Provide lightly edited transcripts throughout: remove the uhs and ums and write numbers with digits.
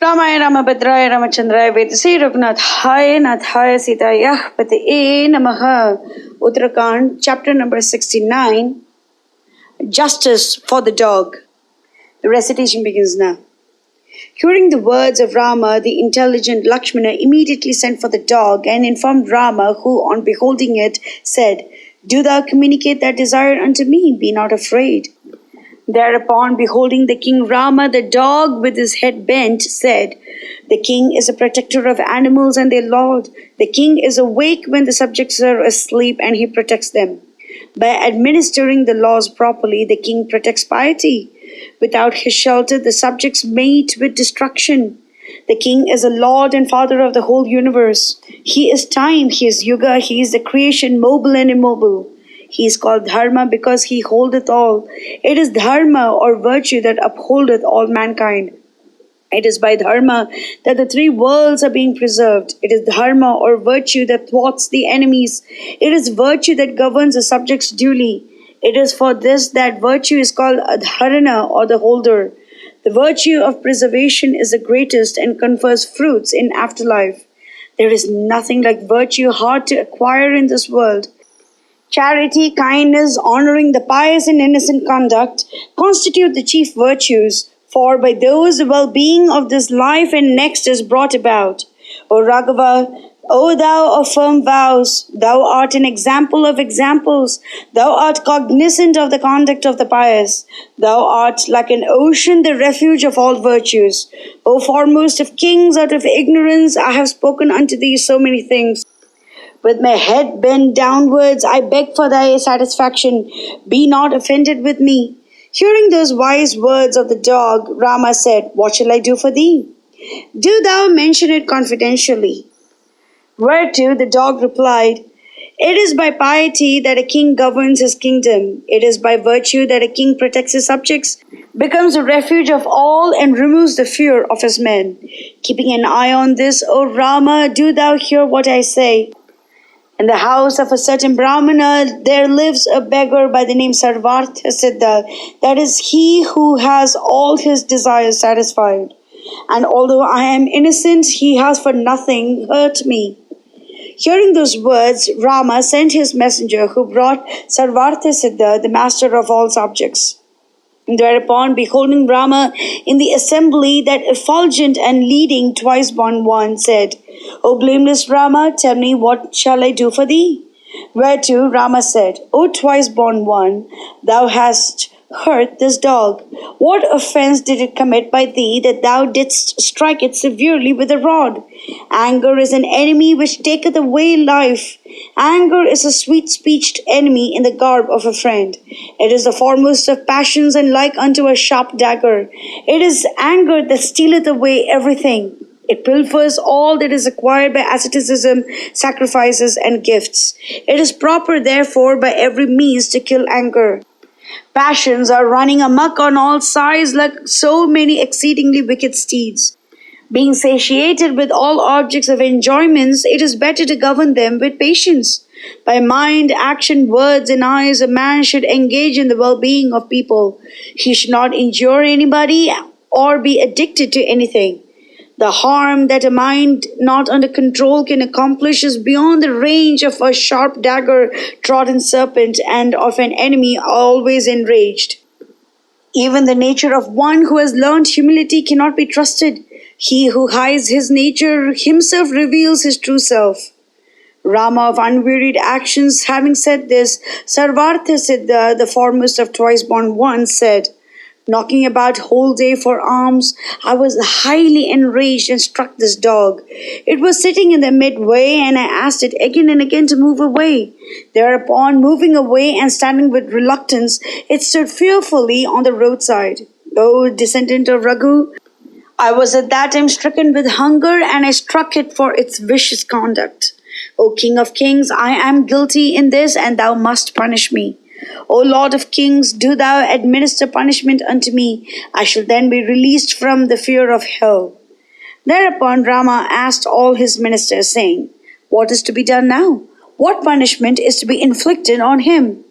Ramaya Ramabhadraya Ramachandraya Vedasi Raghunathaya Nathaya Sitayah Pataye Namaha. Uttarakhand, chapter number 69. Justice for the dog. The recitation begins now. Hearing the words of Rama, the intelligent Lakshmana immediately sent for the dog and informed Rama, who, on beholding it, said, "Do thou communicate thy desire unto me, be not afraid." Thereupon, beholding the king Rama, the dog with his head bent said, "The king is a protector of animals and their lord. The king is awake when the subjects are asleep and he protects them. By administering the laws properly, the king protects piety. Without his shelter, the subjects meet with destruction. The king is a lord and father of the whole universe. He is time, he is yuga, he is the creation, mobile and immobile. He is called Dharma because he holdeth all. It is Dharma or virtue that upholdeth all mankind. It is by Dharma that the three worlds are being preserved. It is Dharma or virtue that thwarts the enemies. It is virtue that governs the subjects duly. It is for this that virtue is called Adharana or the holder. The virtue of preservation is the greatest and confers fruits in afterlife. There is nothing like virtue hard to acquire in this world. Charity, kindness, honoring the pious and innocent conduct constitute the chief virtues, for by those the well-being of this life and next is brought about. O Raghava, O thou of firm vows, thou art an example of examples, thou art cognizant of the conduct of the pious, thou art like an ocean, the refuge of all virtues. O foremost of kings, out of ignorance I have spoken unto thee so many things. With my head bent downwards, I beg for thy satisfaction. Be not offended with me." Hearing those wise words of the dog, Rama said, "What shall I do for thee? Do thou mention it confidentially." Whereto the dog replied, "It is by piety that a king governs his kingdom. It is by virtue that a king protects his subjects, becomes a refuge of all, and removes the fear of his men. Keeping an eye on this, O Rama, do thou hear what I say. In the house of a certain Brahmana, there lives a beggar by the name Sarvarthsiddha. That is he who has all his desires satisfied. And although I am innocent, he has for nothing hurt me." Hearing those words, Rama sent his messenger, who brought Sarvarthsiddha, the master of all subjects. Thereupon, beholding Rama in the assembly, that effulgent and leading twice-born one said, "O blameless Rama, tell me, what shall I do for thee?" Whereto Rama said, "O twice-born one, thou hast hurt this dog. What offense did it commit by thee that thou didst strike it severely with a rod? Anger is an enemy which taketh away life. Anger is a sweet-speeched enemy in the garb of a friend. It is the foremost of passions and like unto a sharp dagger. It is anger that stealeth away everything. It pilfers all that is acquired by asceticism, sacrifices, and gifts. It is proper, therefore, by every means to kill anger. Passions are running amok on all sides like so many exceedingly wicked steeds. Being satiated with all objects of enjoyments, it is better to govern them with patience. By mind, action, words, and eyes, a man should engage in the well-being of people. He should not injure anybody or be addicted to anything. The harm that a mind not under control can accomplish is beyond the range of a sharp dagger-trodden serpent and of an enemy always enraged. Even the nature of one who has learned humility cannot be trusted. He who hides his nature himself reveals his true self." Rama of unwearied actions, having said this, Sarvarthsiddha, the foremost of twice-born ones, said, "Knocking about whole day for alms, I was highly enraged and struck this dog. It was sitting in the midway, and I asked it again and again to move away. Thereupon, moving away and standing with reluctance, it stood fearfully on the roadside. O descendant of Raghu, I was at that time stricken with hunger, and I struck it for its vicious conduct. O King of Kings, I am guilty in this, and thou must punish me. O Lord of Kings, do thou administer punishment unto me. I shall then be released from the fear of hell." Thereupon Rama asked all his ministers, saying, "What is to be done now? What punishment is to be inflicted on him?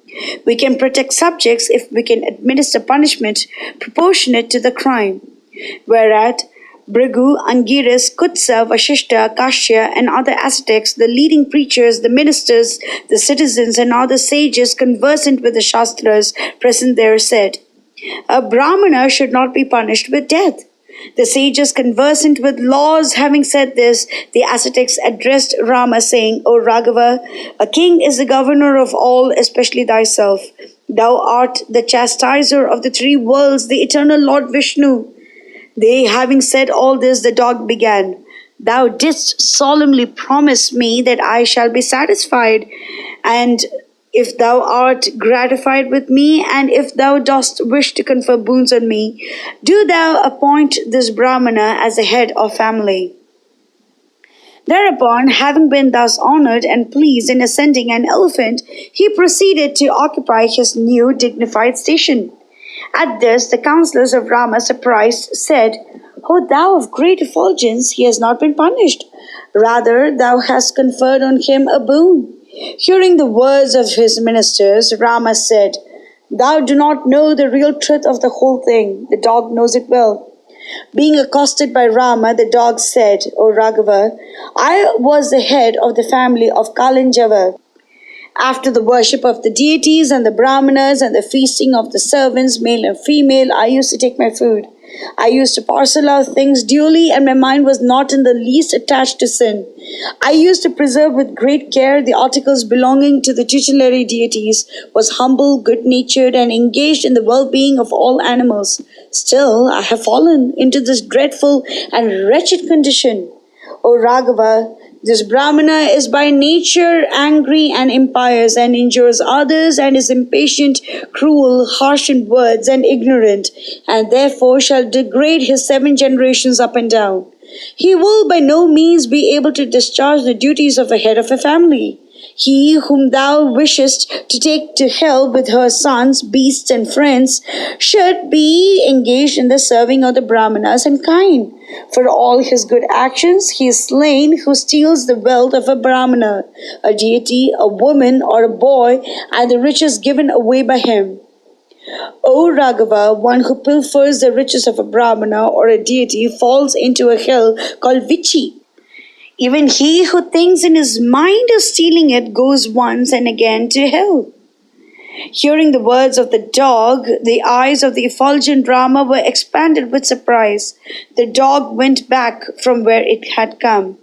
We can protect subjects if we can administer punishment proportionate to the crime." Whereat Bhrigu, Angiras, Kutsa, Vashishta, Kashya, and other ascetics, the leading preachers, the ministers, the citizens, and other sages conversant with the Shastras present there said, a Brahmana should not be punished with death. The sages conversant with laws having said this, the ascetics addressed Rama, saying, O Raghava, a king is the governor of all, especially thyself. Thou art the chastiser of the three worlds, the eternal Lord Vishnu. They having said all this, the dog began, Thou didst solemnly promise me that I shall be satisfied, and if thou art gratified with me, and if thou dost wish to confer boons on me, do thou appoint this Brahmana as the head of family. Thereupon, having been thus honored and pleased in ascending an elephant, he proceeded to occupy his new dignified station. At this, the counselors of Rama, surprised, said, O thou of great effulgence, he has not been punished. Rather, thou hast conferred on him a boon. Hearing the words of his ministers, Rama said, Thou do not know the real truth of the whole thing. The dog knows it well. Being accosted by Rama, the dog said, O Raghava, I was the head of the family of Kalanjava. After the worship of the deities and the Brahmanas and the feasting of the servants, male and female, I used to take my food. I used to parcel out things duly, and my mind was not in the least attached to sin. I used to preserve with great care the articles belonging to the tutelary deities, was humble, good-natured, and engaged in the well-being of all animals. Still, I have fallen into this dreadful and wretched condition. O Raghava, this Brahmana is by nature angry and impious, and injures others, and is impatient, cruel, harsh in words, and ignorant, and therefore shall degrade his 7 generations up and down. He will by no means be able to discharge the duties of a head of a family. He whom thou wishest to take to hell with her sons, beasts, and friends should be engaged in the serving of the Brahmanas and kind. For all his good actions, he is slain who steals the wealth of a Brahmana, a deity, a woman, or a boy, and the riches given away by him. O Raghava, one who pilfers the riches of a Brahmana or a deity falls into a hell called Vichi. Even he who thinks in his mind of stealing it goes once and again to hell. Hearing the words of the dog, the eyes of the effulgent Rama were expanded with surprise. The dog went back from where it had come.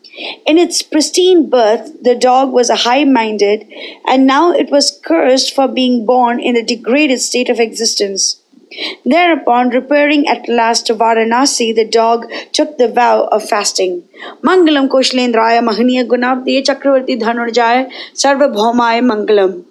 In its pristine birth, the dog was a high-minded, and now it was cursed for being born in a degraded state of existence. Thereupon, repairing at last to Varanasi, the dog took the vow of fasting. Mangalam Koshalendraya Mahaniya Gunabde Chakravarti Dhanurjaya Sarvabhaumaya Mangalam.